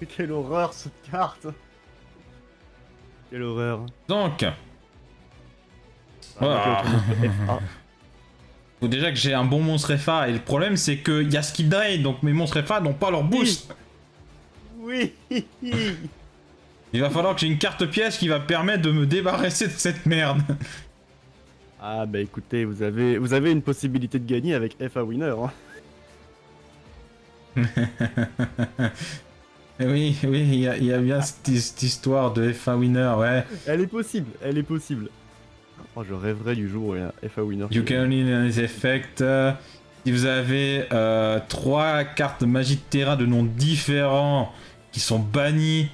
Quelle horreur cette carte. Quelle horreur. Donc, Ah, ok, FA. faut déjà que j'ai un bon monstre FA, et le problème c'est qu'il y a Skill Drain, donc mes monstres FA n'ont pas leur boost. Oui. Il va falloir que j'ai une carte piège qui va permettre de me débarrasser de cette merde. Ah bah écoutez, vous avez une possibilité de gagner avec FA Winner. Hein. Oui, il y a bien cette histoire de FA Winner, ouais. Elle est possible, elle est possible. Oh, je rêverais du jour où il y a un FA Winner. You can only use effect. Si vous avez 3 cartes de magie de terrain de noms différents qui sont bannis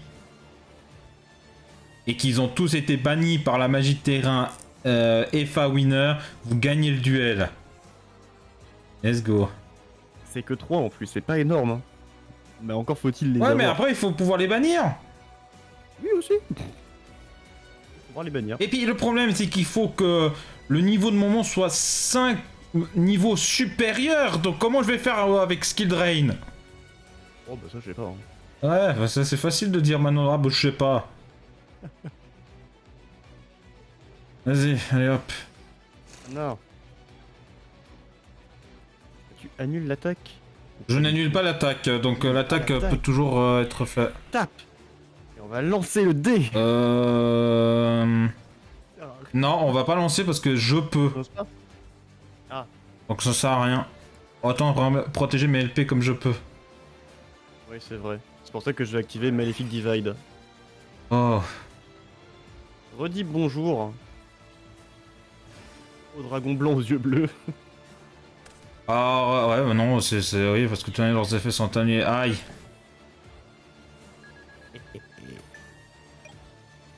et qu'ils ont tous été bannis par la magie de terrain FA Winner, vous gagnez le duel. Let's go. C'est que 3 en plus, c'est pas énorme. Hein. Mais encore faut-il les Ouais, avoir. mais après il faut pouvoir les bannir. Oui aussi. On va les bannir. Et puis le problème c'est qu'il faut que le niveau de mon monstre soit 5 niveaux supérieurs. Donc comment je vais faire avec Skill Drain? Oh bah ça je sais pas. Hein. Ouais, bah ça c'est facile de dire maintenant, ah bah je sais pas. Vas-y, allez hop. Non. Tu annules l'attaque. Je n'annule pas l'attaque, donc l'attaque peut toujours être faite. Tape. Et on va lancer le dé. Non, on va pas lancer parce que je peux. Ah. Donc ça sert à rien. Autant protéger mes LP comme je peux. Oui c'est vrai. C'est pour ça que je vais activer Malefic Divide. Oh. Redis bonjour au dragon blanc aux yeux bleus. Ah ouais, bah non, c'est oui, parce que leurs effets sont annulés. Aïe.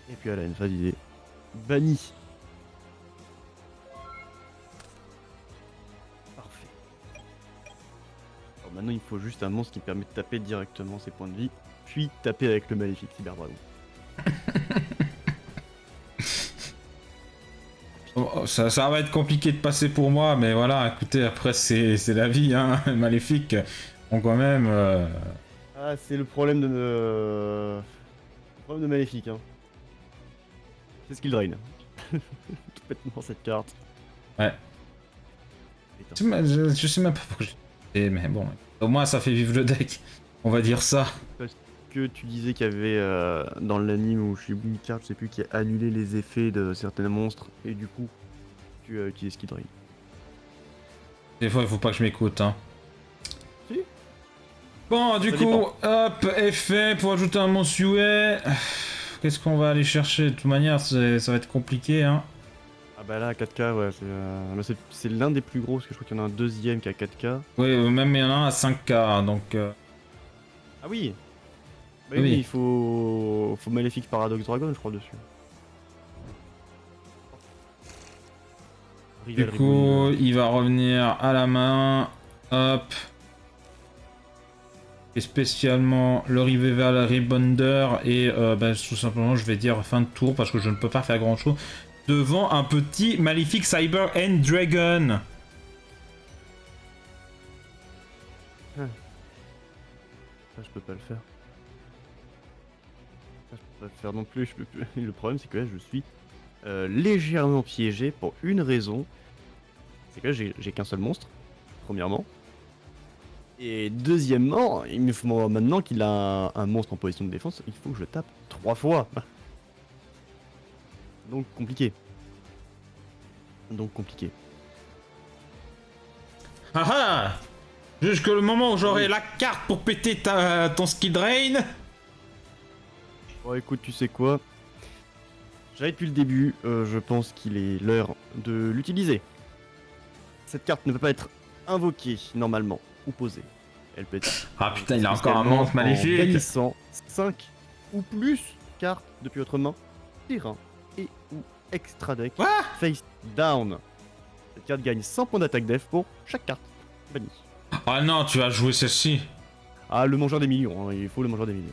Et puis elle a une phase d'idée. Banni. Parfait. Alors maintenant il faut juste un monstre qui permet de taper directement ses points de vie, puis taper avec le maléfique cyberdragon. Oh, ça va être compliqué de passer pour moi, mais voilà, écoutez, après c'est la vie, hein, maléfique. Bon, quand même. Ah, c'est le problème de le problème de maléfique. Hein. C'est Skill Drain. Tout bêtement cette carte. Ouais. Je sais même pas pourquoi je... Mais bon, au moins ça fait vivre le deck. On va dire ça. Parce que tu disais qu'il y avait dans l'anime où je suis une carte, je sais plus, qui a annulé les effets de certains monstres, et du coup, tu as utilisé Skill Drain. Des fois, il faut pas que je m'écoute, hein. Si. Bon, du Ça coup, dépend. hop, effet pour ajouter un monstre UA. Qu'est-ce qu'on va aller chercher? De toute manière, ça va être compliqué, hein. Ah bah là, 4K, ouais, c'est l'un des plus gros, parce que je crois qu'il y en a un deuxième qui a 4K. Oui, même il y en a un à 5K, donc... Ah oui. Bah Oui. oui, il faut Maléfique Paradox Dragon, je crois, dessus. Du coup, il va revenir à la main. Hop. Et spécialement le Revival Rebounder. Et bah, tout simplement, je vais dire fin de tour parce que je ne peux pas faire grand chose. Devant un petit Maléfique Cyber End Dragon. Ça, je peux pas le faire. Ça, je peux pas le faire non plus. Le problème, c'est que là, je suis légèrement piégé pour une raison. C'est que là, j'ai qu'un seul monstre, premièrement. Et deuxièmement, il me faut maintenant qu'il a un monstre en position de défense, il faut que je le tape 3 fois. Donc compliqué. Ah ah! Jusque le moment où j'aurai la carte pour péter ton Skill Drain. Bon écoute, tu sais quoi? J'avais depuis le début, je pense qu'il est l'heure de l'utiliser. Cette carte ne peut pas être invoquée normalement, ou posée. Elle peut être... Ah putain, il a encore un monstre maléfique. En bannissant 5 ou plus cartes depuis votre main, terrain et ou extra deck, Quoi? face down. Cette carte gagne 100 points d'attaque def pour chaque carte bannie. Ah non, tu vas jouer celle-ci. Ah, le mangeur des millions, hein, il faut le mangeur des millions.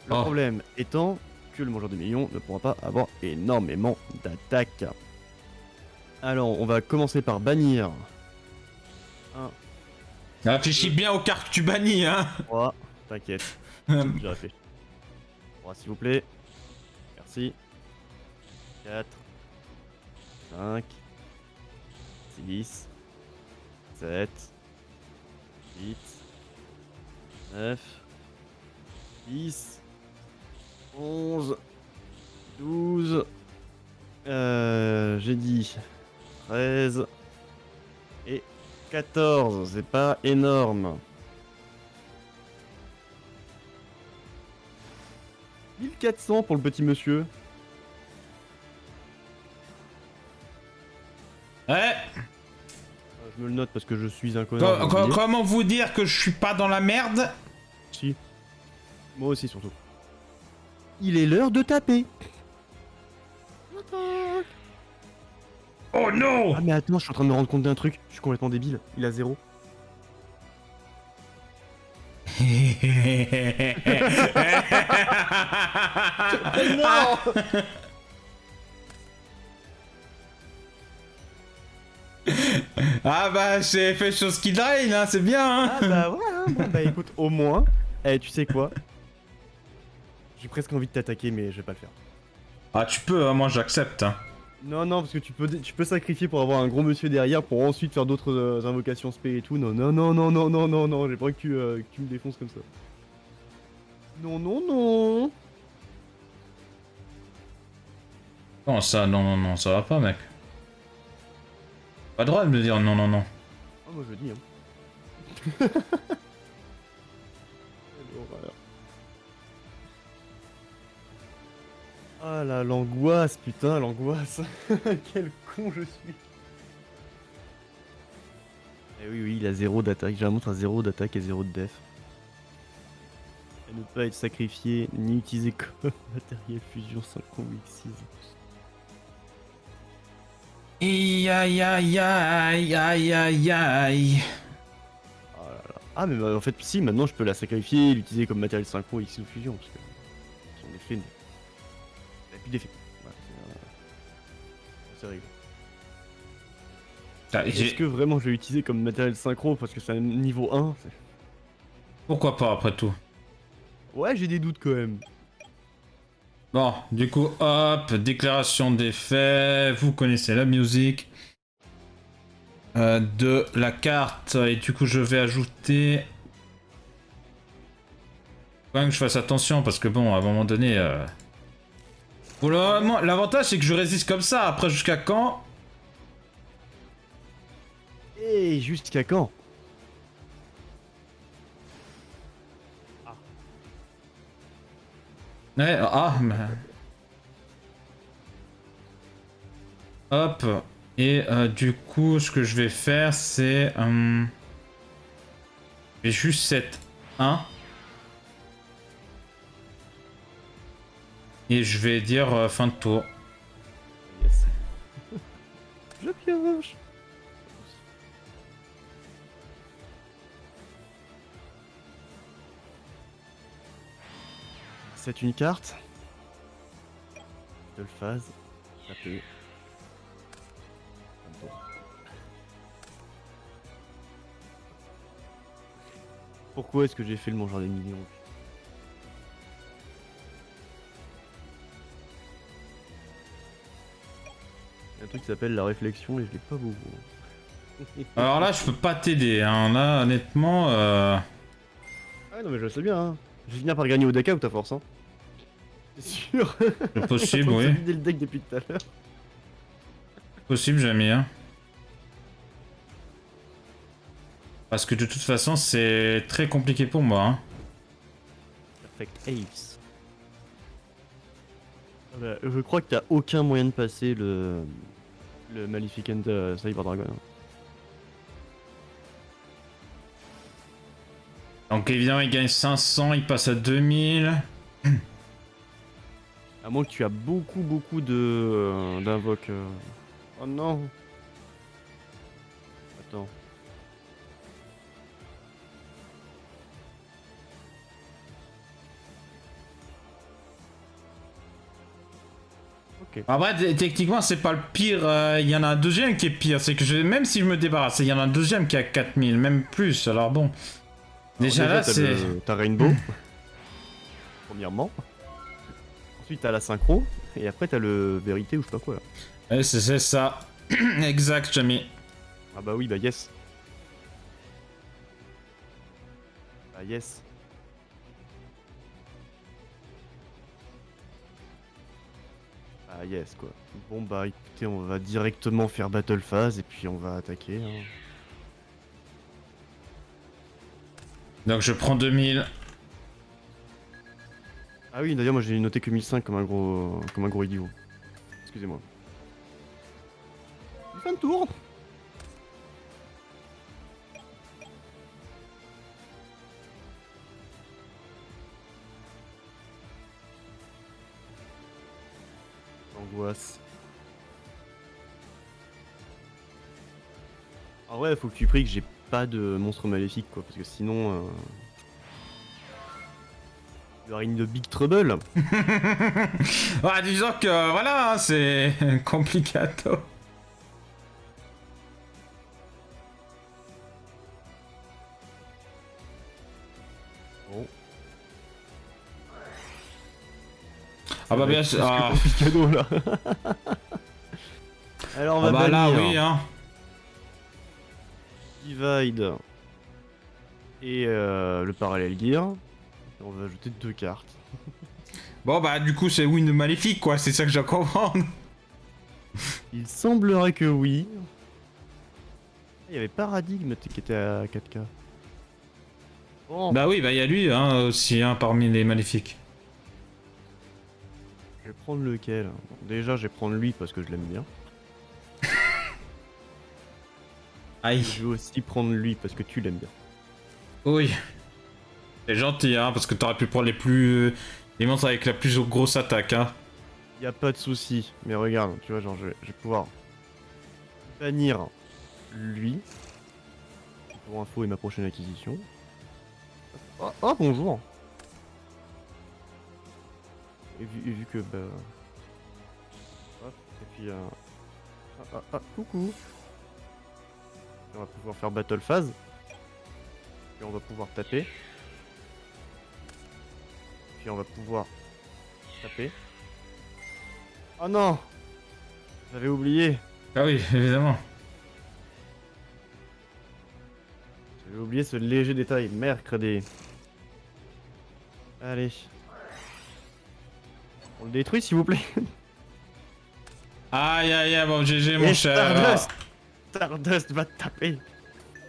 Le Oh. problème étant que le mangeur des millions ne pourra pas avoir énormément d'attaques. Alors, on va commencer par bannir 1, Réfléchis bien aux cartes que tu bannis, hein. 3, t'inquiète. J'ai réfléchi. 3 s'il vous plaît. Merci. 4. 5. 6. 7. 8. 9. 10. 11. 12. J'ai dit 13. Et 14. C'est pas énorme. 1400 pour le petit monsieur. Ouais. Je me le note parce que je suis un connard. Comment vous dire que je suis pas dans la merde? Si. Moi aussi surtout. Il est l'heure de taper. Oh non! Ah mais attends, je suis en train de me rendre compte d'un truc. Je suis complètement débile. Il a 0. Non. Ah bah j'ai fait chose qui drain, hein, c'est bien hein. Ah bah ouais, hein, bon bah écoute, au moins. Eh, tu sais quoi? J'ai presque envie de t'attaquer, mais je vais pas le faire. Ah tu peux, hein, moi j'accepte. Hein. Non, non, parce que tu peux sacrifier pour avoir un gros monsieur derrière pour ensuite faire d'autres invocations spé et tout. Non, non, non, non, non, non, non, non, j'ai pas envie que tu me défonces comme ça. Non, non, non. Comment ça, non, non, non, ça va pas mec. Pas le droit de me dire non, non, non. Ah, moi je le dis, hein. Quelle horreur. Ah là, l'angoisse, putain, l'angoisse. Quel con je suis. Eh oui, oui, il a 0 d'attaque. J'ai un monstre à 0 d'attaque et 0 de def. Et ne pas être sacrifié ni utilisé comme matériel fusion 5 combo X6. Aïe aïe aïe aïe aïe aïe aïe. Oh là là. Ah mais en fait si, maintenant je peux la sacrifier et l'utiliser comme matériel synchro X ou fusion parce que son effet n'a plus d'effet. Voilà, c'est réglé. Ah, Est-ce que vraiment je vais l'utiliser comme matériel synchro parce que c'est un niveau 1? pourquoi pas après tout. Ouais, j'ai des doutes quand même. Bon, du coup, hop, déclaration des faits, vous connaissez la musique de la carte, et du coup je vais ajouter... Faut quand même que je fasse attention, parce que bon, à un moment donné... Pour le moment, l'avantage c'est que je résiste comme ça, après jusqu'à quand? Et jusqu'à quand? Ouais, ah, mais... Hop, et du coup, ce que je vais faire, c'est... Je vais juste set 1. Et je vais dire fin de tour. Yes. Je pioche. C'est une carte. De phase. Ça peut. Pourquoi est-ce que j'ai fait le mangeur des millions? Il y a un truc qui s'appelle la réflexion et je l'ai pas beaucoup. Alors là, je peux pas t'aider, hein. Là, honnêtement... Ah non mais je le sais bien, hein. Je vais finir par gagner au deck out à force, hein. C'est sûr. C'est possible, oui. J'ai vidé le deck depuis tout à l'heure. Possible, Jamie, hein. Parce que de toute façon, c'est très compliqué pour moi, hein. Perfect Ace. Ah bah, je crois que t'as aucun moyen de passer le Maleficent Cyber Dragon. Donc évidemment, il gagne 500, il passe à 2000. À moins que tu as beaucoup de d'invoques. Oh non. Attends. Ok. Après, techniquement, c'est pas le pire. Il y en a un deuxième qui est pire. C'est que même si je me débarrasse, il y en a un deuxième qui a 4000, même plus. Alors bon. Déjà là, c'est. T'as Rainbow. premièrement. Ensuite, t'as la synchro. Et après, t'as le vérité ou je sais pas quoi là. Ouais, c'est ça. Exact, Jamie. Ah bah oui, bah yes. Bah yes. Ah yes quoi. Bon bah écoutez, on va directement faire Battle Phase et puis on va attaquer. Hein. Donc je prends 2000. Ah oui, d'ailleurs moi j'ai noté que 1005 comme un gros idiot. Excusez-moi. Fin de tour. Angoisse. Ah ouais, faut que tu pries que j'ai pas de monstre maléfique quoi, parce que sinon... Il y aura une Big Trouble. Ah, disons que voilà, hein, c'est complicato. Bon. Ah bah bien sûr. Ah. Cadeau là. Alors on va bah là bannir oui hein. Divide et le Parallel Gear. Et on va ajouter 2 cartes. Bon bah du coup c'est win maléfique quoi, c'est ça que je dois comprendre. Il semblerait que oui. Il y avait Paradigme qui était à 4K. Bon, Bah oui, bah il y a lui hein, aussi hein, parmi les maléfiques. je vais prendre lequel? Bon, déjà je vais prendre lui parce que je l'aime bien. Aïe. Je vais aussi prendre lui parce que tu l'aimes bien. Oui. C'est gentil hein, parce que t'aurais pu prendre les monstres avec la plus grosse attaque hein. Y a pas de souci, mais regarde, tu vois, genre je vais pouvoir bannir lui. Pour info et ma prochaine acquisition. Oh bonjour. Et vu que bah... Hop, et puis coucou. Et on va pouvoir faire Battle Phase. Et on va pouvoir taper. Puis on va pouvoir taper. Oh non! J'avais oublié. Ah oui, évidemment. J'avais oublié ce léger détail. Mercredi. Allez. On le détruit s'il vous plaît. Aïe aïe aïe, bon GG mon Et cher. Stardust. Stardust va te taper.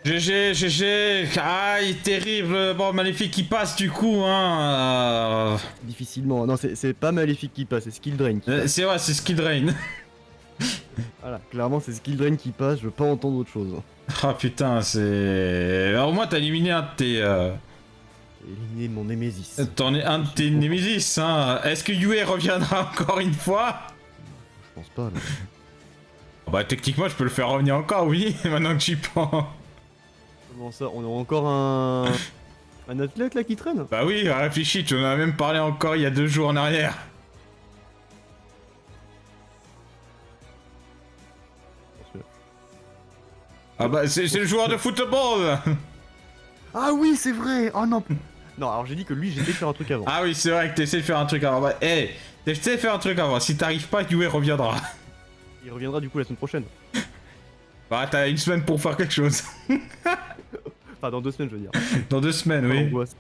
GG, GG, aïe, terrible, bon, maléfique qui passe du coup, hein. Difficilement. Non, c'est pas Maléfique qui passe, c'est Skill Drain qui passe. C'est vrai, c'est skill drain. Voilà, clairement c'est Skill Drain qui passe, je veux pas entendre autre chose. Ah putain, c'est... Alors, au moins, t'as éliminé un de tes... J'ai éliminé mon Némésis. T'en es un de tes Némésis, hein. Est-ce que Yue reviendra encore une fois? Je pense pas là. Bah, techniquement, je peux le faire revenir encore, oui, maintenant que j'y pense. Comment ça? On a encore un athlète là qui traîne? Bah oui, réfléchis, tu en as même parlé encore il y a 2 jours en arrière. Ah bah, c'est le joueur de football. Ah oui, c'est vrai! Oh non! Non, alors j'ai dit que lui, j'essayais de faire un truc avant. Ah oui, c'est vrai que t'essaies de faire un truc avant. Bah, hey, t'essaies de faire un truc avant. Si t'arrives pas, Yue reviendra. Il reviendra du coup la semaine prochaine. Bah, t'as une semaine pour faire quelque chose. Enfin, dans 2 semaines, je veux dire. Dans 2 semaines, Pas oui. l'angoisse.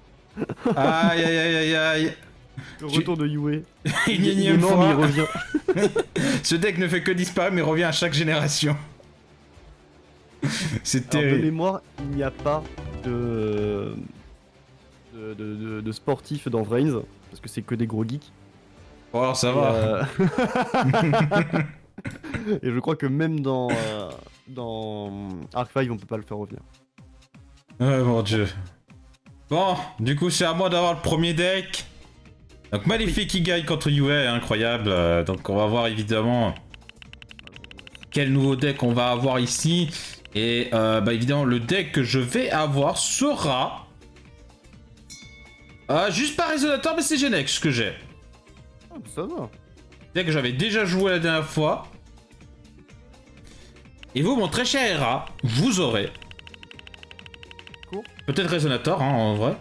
Aïe, aïe, aïe, aïe, aïe. Le retour de Yue. Une Il est énième mort, mais il fois. revient. Ce deck ne fait que disparaître, mais revient à chaque génération. C'est Alors, de terrible. mémoire, il n'y a pas de sportifs dans Vrains, parce que c'est que des gros geeks. Bon, alors ça Et, va. Et je crois que même dans Arc 5, on peut pas le faire revenir. Oh mon dieu. Bon, du coup, c'est à moi d'avoir le premier deck. Donc, Maléfique qui gagne contre Yue, incroyable. Donc, on va voir évidemment quel nouveau deck on va avoir ici. Et bah, évidemment, le deck que je vais avoir sera. Juste pas résonateur, mais c'est Genex que j'ai. Ah, ça va. Deck que j'avais déjà joué la dernière fois. Et vous, mon très cher Hera, vous aurez. Cool. Peut-être résonateur, hein, en vrai.